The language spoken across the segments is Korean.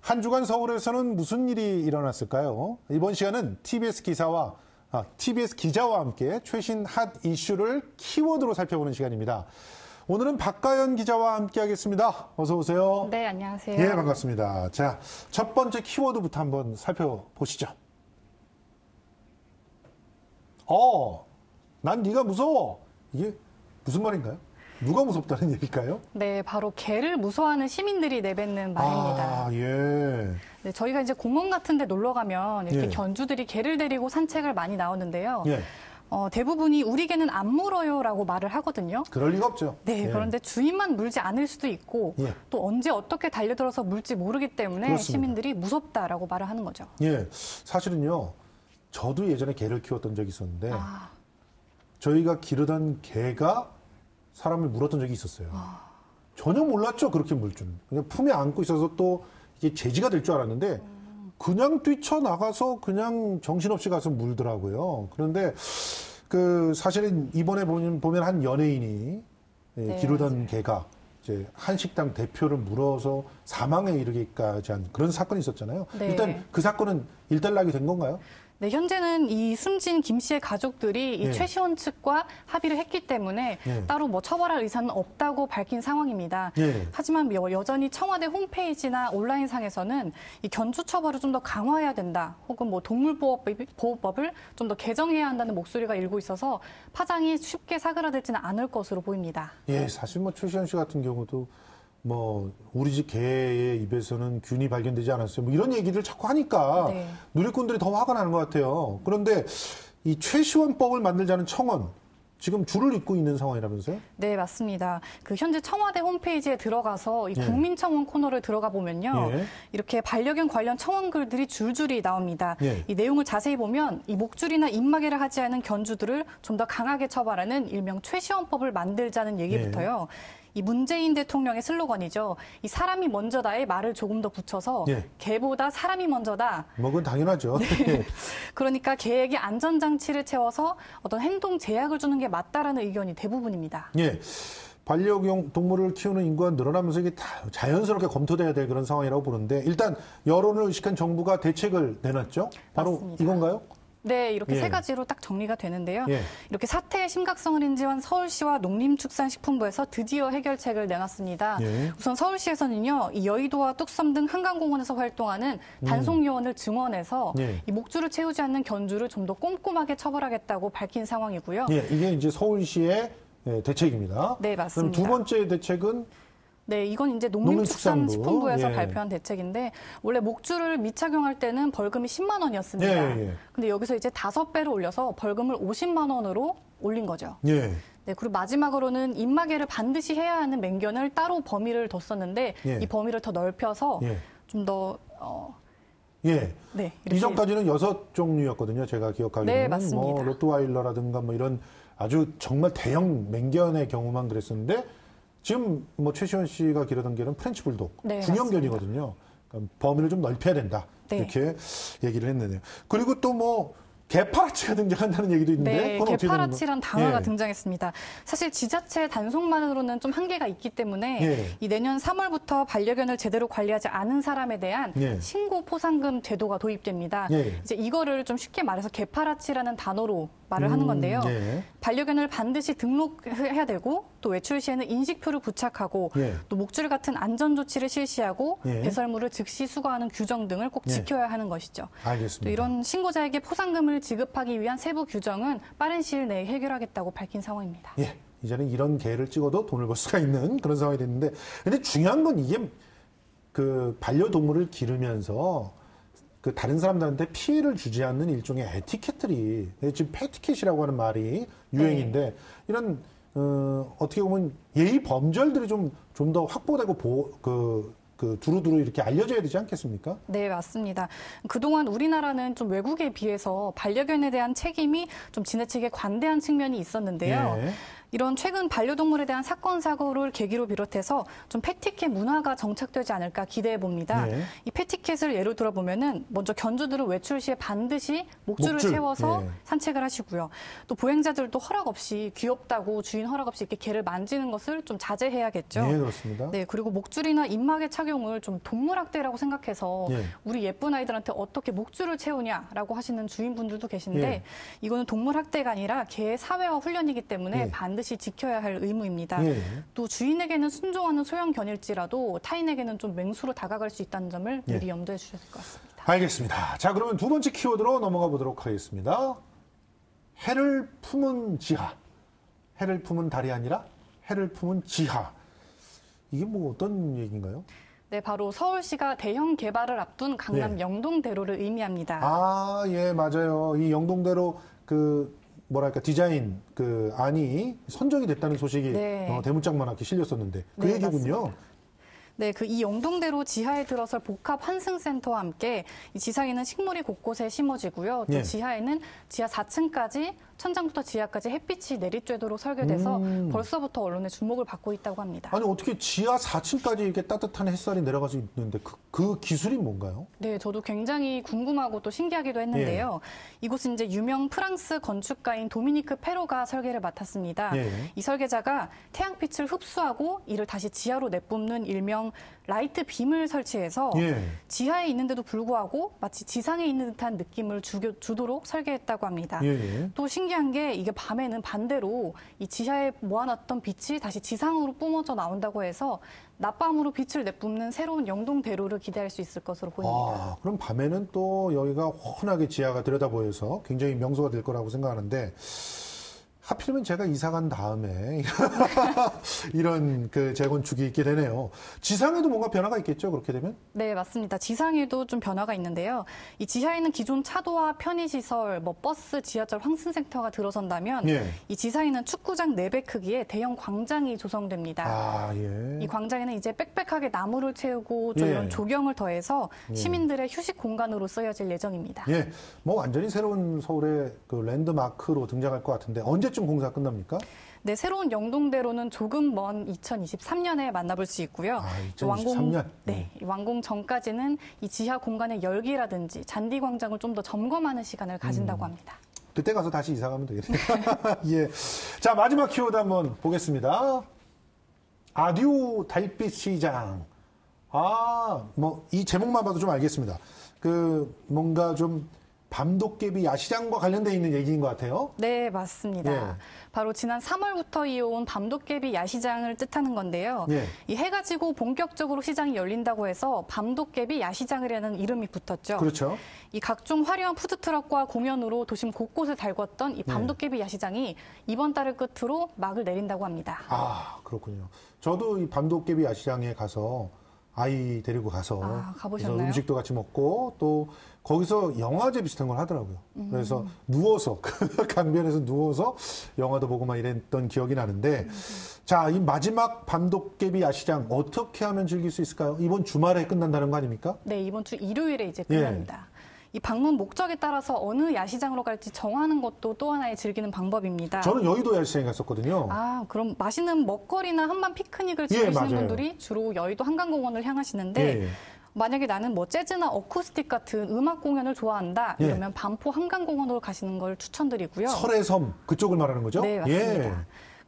한 주간 서울에서는 무슨 일이 일어났을까요? 이번 시간은 TBS 기자와 함께 최신 핫 이슈를 키워드로 살펴보는 시간입니다. 오늘은 박가연 기자와 함께 하겠습니다. 어서 오세요. 네, 안녕하세요. 예, 반갑습니다. 자, 첫 번째 키워드부터 한번 살펴보시죠. 난 네가 무서워. 이게 무슨 말인가요? 누가 무섭다는 얘기일까요? 네, 바로 개를 무서워하는 시민들이 내뱉는 말입니다. 예. 네, 저희가 이제 공원 같은 데 놀러 가면 이렇게 예. 견주들이 개를 데리고 산책을 많이 나오는데요. 예. 대부분이 우리 개는 안 물어요라고 말을 하거든요. 그럴 리가 없죠. 네, 예. 그런데 주인만 물지 않을 수도 있고 예. 또 언제 어떻게 달려들어서 물지 모르기 때문에 그렇습니다. 시민들이 무섭다라고 말을 하는 거죠. 예. 사실은요, 저도 예전에 개를 키웠던 적이 있었는데, 저희가 기르던 개가 사람을 물었던 적이 있었어요. 전혀 몰랐죠, 그렇게 물 줄. 그냥 품에 안고 있어서 또 이게 제지가 될 줄 알았는데, 그냥 뛰쳐나가서 그냥 정신없이 가서 물더라고요. 그런데 사실은 이번에 보면 한 연예인이 기르던 맞아요. 개가 이제 한 식당 대표를 물어서 사망에 이르기까지 한 그런 사건이 있었잖아요. 네. 일단 그 사건은 일단락이 된 건가요? 네, 현재는 이 숨진 김 씨의 가족들이 이 예. 최시원 측과 합의를 했기 때문에 예. 따로 뭐 처벌할 의사는 없다고 밝힌 상황입니다. 예. 하지만 여전히 청와대 홈페이지나 온라인상에서는 이 견주 처벌을 좀 더 강화해야 된다, 혹은 뭐 동물보호법을 좀 더 개정해야 한다는 목소리가 일고 있어서 파장이 쉽게 사그라들지는 않을 것으로 보입니다. 예, 사실 뭐 최시현 씨 같은 경우도 뭐 우리 집 개의 입에서는 균이 발견되지 않았어요. 뭐 이런 얘기를 자꾸 하니까 네. 누리꾼들이 더 화가 나는 것 같아요. 그런데 이 최시원법을 만들자는 청원 지금 줄을 잇고 있는 상황이라면서요? 네, 맞습니다. 현재 청와대 홈페이지에 들어가서 이 예. 국민청원 코너를 들어가 보면요. 예. 이렇게 반려견 관련 청원글들이 줄줄이 나옵니다. 예. 이 내용을 자세히 보면 이 목줄이나 입마개를 하지 않은 견주들을 좀 더 강하게 처벌하는 일명 최시원법을 만들자는 얘기부터요. 이 문재인 대통령의 슬로건이죠. 이 사람이 먼저다의 말을 조금 더 붙여서 예. 개보다 사람이 먼저다. 뭐 그건 당연하죠. 그러니까 개에게 안전장치를 채워서 어떤 행동 제약을 주는 게 맞다라는 의견이 대부분입니다. 예. 반려견 동물을 키우는 인구가 늘어나면서 이게 다 자연스럽게 검토돼야 될 그런 상황이라고 보는데 일단 여론을 의식한 정부가 대책을 내놨죠. 바로 맞습니다. 이건가요? 네, 이렇게 예. 세 가지로 딱 정리가 되는데요. 예. 이렇게 사태의 심각성을 인지한 서울시와 농림축산식품부에서 드디어 해결책을 내놨습니다. 예. 우선 서울시에서는요, 이 여의도와 뚝섬 등 한강공원에서 활동하는 단속요원을 증원해서 예. 이 목줄을 채우지 않는 견주를 좀 더 꼼꼼하게 처벌하겠다고 밝힌 상황이고요. 예, 이게 이제 서울시의 대책입니다. 네, 맞습니다. 그럼 두 번째 대책은 네, 이건 이제 농림축산부. 농림축산식품부에서 예. 발표한 대책인데 원래 목줄을 미착용할 때는 벌금이 10만 원이었습니다. 예, 예. 근데 여기서 이제 5배로 올려서 벌금을 50만 원으로 올린 거죠. 예. 네, 그리고 마지막으로는 입마개를 반드시 해야 하는 맹견을 따로 범위를 뒀었는데 예. 이 범위를 더 넓혀서 예. 좀 더 예. 네, 이렇게. 이전까지는 6종류였거든요. 제가 기억하기로는. 네, 맞습니다. 뭐 로트와일러라든가 뭐 이런 아주 정말 대형 맹견의 경우만 그랬었는데 지금 뭐 최시원 씨가 기르던 개는 프렌치 불독 네, 중형견이거든요. 그러니까 범위를 좀 넓혀야 된다. 네. 이렇게 얘기를 했네요. 그리고 또 뭐 개파라치가 등장한다는 얘기도 있는데 네, 그건 어떻게 되는 개파라치란 단어가 예. 등장했습니다. 사실 지자체 단속만으로는 좀 한계가 있기 때문에 예. 이 내년 3월부터 반려견을 제대로 관리하지 않은 사람에 대한 예. 신고 포상금 제도가 도입됩니다. 예. 이제 이거를 좀 쉽게 말해서 개파라치라는 단어로 말을 하는 건데요. 예. 반려견을 반드시 등록해야 되고 또 외출 시에는 인식표를 부착하고 예. 또 목줄 같은 안전 조치를 실시하고 예. 배설물을 즉시 수거하는 규정 등을 꼭 예. 지켜야 하는 것이죠. 알겠습니다. 또 이런 신고자에게 포상금을 지급하기 위한 세부 규정은 빠른 시일 내에 해결하겠다고 밝힌 상황입니다. 예. 이제는 이런 개를 찍어도 돈을 벌 수가 있는 그런 상황이 됐는데 근데 중요한 건 이게 반려동물을 기르면서 다른 사람들한테 피해를 주지 않는 일종의 에티켓들이 지금 패티켓이라고 하는 말이 유행인데 네. 이런 어떻게 보면 예의 범절들이 좀 더 확보되고 두루두루 이렇게 알려져야 되지 않겠습니까? 네, 맞습니다. 그동안 우리나라는 좀 외국에 비해서 반려견에 대한 책임이 좀 지나치게 관대한 측면이 있었는데요. 예. 이런 최근 반려동물에 대한 사건 사고를 계기로 비롯해서 좀 패티캣 문화가 정착되지 않을까 기대해 봅니다. 네. 이 패티캣을 예로 들어보면은 먼저 견주들은 외출 시에 반드시 목줄을 목줄. 채워서 네. 산책을 하시고요. 또 보행자들도 허락 없이 귀엽다고 주인 허락 없이 이렇게 개를 만지는 것을 좀 자제해야겠죠. 네, 그렇습니다. 네, 그리고 목줄이나 입마개 착용을 좀 동물학대라고 생각해서 네. 우리 예쁜 아이들한테 어떻게 목줄을 채우냐라고 하시는 주인분들도 계신데 네. 이거는 동물학대가 아니라 개의 사회화 훈련이기 때문에 네. 반드시 지켜야 할 의무입니다. 예. 또 주인에게는 순종하는 소형 견일지라도 타인에게는 좀 맹수로 다가갈 수 있다는 점을 예. 미리 염두에 주셔야 될 것 같습니다. 알겠습니다. 자, 그러면 두 번째 키워드로 넘어가 보도록 하겠습니다. 해를 품은 지하. 해를 품은 달이 아니라 해를 품은 지하. 이게 뭐 어떤 얘기인가요? 네, 바로 서울시가 대형 개발을 앞둔 강남 네. 영동대로를 의미합니다. 아, 예, 맞아요. 이 영동대로 뭐랄까, 디자인 안이 선정이 됐다는 소식이 네. 대문짝만하게 실렸었는데 그 네, 얘기군요. 맞습니다. 네, 이 영동대로 지하에 들어설 복합 환승센터와 함께 이 지상에는 식물이 곳곳에 심어지고요. 또 예. 지하에는 지하 4층까지 천장부터 지하까지 햇빛이 내리쬐도록 설계돼서 벌써부터 언론의 주목을 받고 있다고 합니다. 아니, 어떻게 지하 4층까지 이렇게 따뜻한 햇살이 내려갈 수 있는데 그 기술이 뭔가요? 네, 저도 굉장히 궁금하고 또 신기하기도 했는데요. 이곳은 이제 유명 프랑스 건축가인 도미니크 페로가 설계를 맡았습니다. 예. 이 설계자가 태양빛을 흡수하고 이를 다시 지하로 내뿜는 일명 라이트 빔을 설치해서 예. 지하에 있는데도 불구하고 마치 지상에 있는 듯한 느낌을 주도록 설계했다고 합니다. 예. 또 신기한 게 이게 밤에는 반대로 이 지하에 모아놨던 빛이 다시 지상으로 뿜어져 나온다고 해서 낮밤으로 빛을 내뿜는 새로운 영동대로를 기대할 수 있을 것으로 보입니다. 아, 그럼 밤에는 또 여기가 훤하게 지하가 들여다 보여서 굉장히 명소가 될 거라고 생각하는데 하필이면 제가 이사 간 다음에 이런 재건축이 있게 되네요. 지상에도 뭔가 변화가 있겠죠, 그렇게 되면? 네, 맞습니다. 지상에도 좀 변화가 있는데요. 이 지하에는 기존 차도와 편의시설, 버스, 지하철, 황승센터가 들어선다면 예. 이 지상에는 축구장 4배 크기의 대형 광장이 조성됩니다. 아, 예. 이 광장에는 이제 빽빽하게 나무를 채우고 좀 예. 이런 조경을 더해서 시민들의 휴식 공간으로 쓰여질 예정입니다. 예. 뭐 완전히 새로운 서울의 랜드마크로 등장할 것 같은데 언제쯤 공사 끝납니까? 네, 새로운 영동대로는 조금 먼 2023년에 만나볼 수 있고요. 아, 2023년? 이 완공 전까지는 이 지하 공간의 열기라든지 잔디 광장을 좀 더 점검하는 시간을 가진다고 합니다. 그때 가서 다시 이사 가면 되겠네요. 예. 자, 마지막 키워드 한번 보겠습니다. 아듀 달빛 시장. 이 제목만 봐도 좀 알겠습니다. 뭔가 좀 밤도깨비 야시장과 관련돼 있는 얘기인 것 같아요. 네, 맞습니다. 예. 바로 지난 3월부터 이어온 밤도깨비 야시장을 뜻하는 건데요. 예. 이 해가 지고 본격적으로 시장이 열린다고 해서 밤도깨비 야시장이라는 이름이 붙었죠. 그렇죠. 이 각종 화려한 푸드트럭과 공연으로 도심 곳곳을 달궜던 이 밤도깨비 야시장이 이번 달을 끝으로 막을 내린다고 합니다. 아, 그렇군요. 저도 이 밤도깨비 야시장에 가서 아이 데리고 가서 가보셨나요? 그래서 음식도 같이 먹고 또 거기서 영화제 비슷한 걸 하더라고요. 그래서 누워서 강변에서 누워서 영화도 보고 막 이랬던 기억이 나는데 자, 이 마지막 밤도깨비 야시장 어떻게 하면 즐길 수 있을까요? 이번 주말에 끝난다는 거 아닙니까? 네, 이번 주 일요일에 이제 끝납니다. 이 방문 목적에 따라서 어느 야시장으로 갈지 정하는 것도 또 하나의 즐기는 방법입니다. 저는 여의도 야시장에 갔었거든요. 그럼 맛있는 먹거리나 한밤 피크닉을 즐기시는 맞아요. 분들이 주로 여의도 한강공원을 향하시는데 예. 만약에 나는 재즈나 어쿠스틱 같은 음악 공연을 좋아한다 예. 이러면 반포 한강공원으로 가시는 걸 추천드리고요. 설의 섬 그쪽을 말하는 거죠? 네, 맞습니다. 예.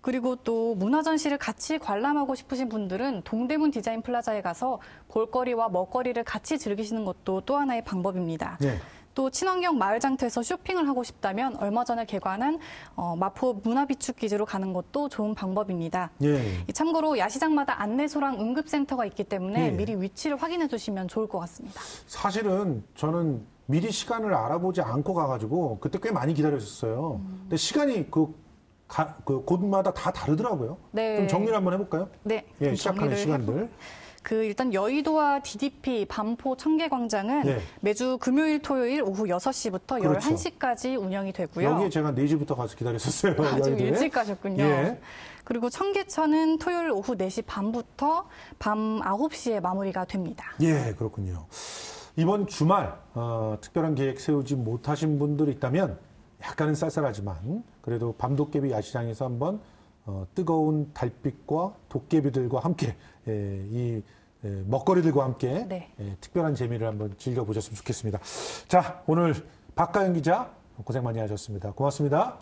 그리고 또 문화전시를 같이 관람하고 싶으신 분들은 동대문 디자인 플라자에 가서 볼거리와 먹거리를 같이 즐기시는 것도 또 하나의 방법입니다. 예. 또 친환경 마을장터에서 쇼핑을 하고 싶다면 얼마 전에 개관한 마포 문화비축기지로 가는 것도 좋은 방법입니다. 예. 참고로 야시장마다 안내소랑 응급센터가 있기 때문에 예. 미리 위치를 확인해 두시면 좋을 것 같습니다. 사실은 저는 미리 시간을 알아보지 않고 가가지고 그때 꽤 많이 기다렸었어요. 근데 시간이 곳마다 다 다르더라고요. 네. 좀 정리를 한번 해볼까요? 네. 예, 좀 시작하는 정리를 시간들. 일단 여의도와 DDP, 반포, 청계광장은 네. 매주 금요일, 토요일 오후 6시부터 그렇죠. 11시까지 운영이 되고요. 여기에 제가 4시부터 가서 기다렸었어요. 좀 여의도에. 일찍 가셨군요. 예. 그리고 청계천은 토요일 오후 4시 반부터 밤 9시에 마무리가 됩니다. 예, 그렇군요. 이번 주말 특별한 계획 세우지 못하신 분들 있다면 약간은 쌀쌀하지만 그래도 밤도깨비 야시장에서 한번 뜨거운 달빛과 도깨비들과 함께 이 먹거리들과 함께 네. 특별한 재미를 한번 즐겨보셨으면 좋겠습니다. 자, 오늘 박가영 기자 고생 많이 하셨습니다. 고맙습니다.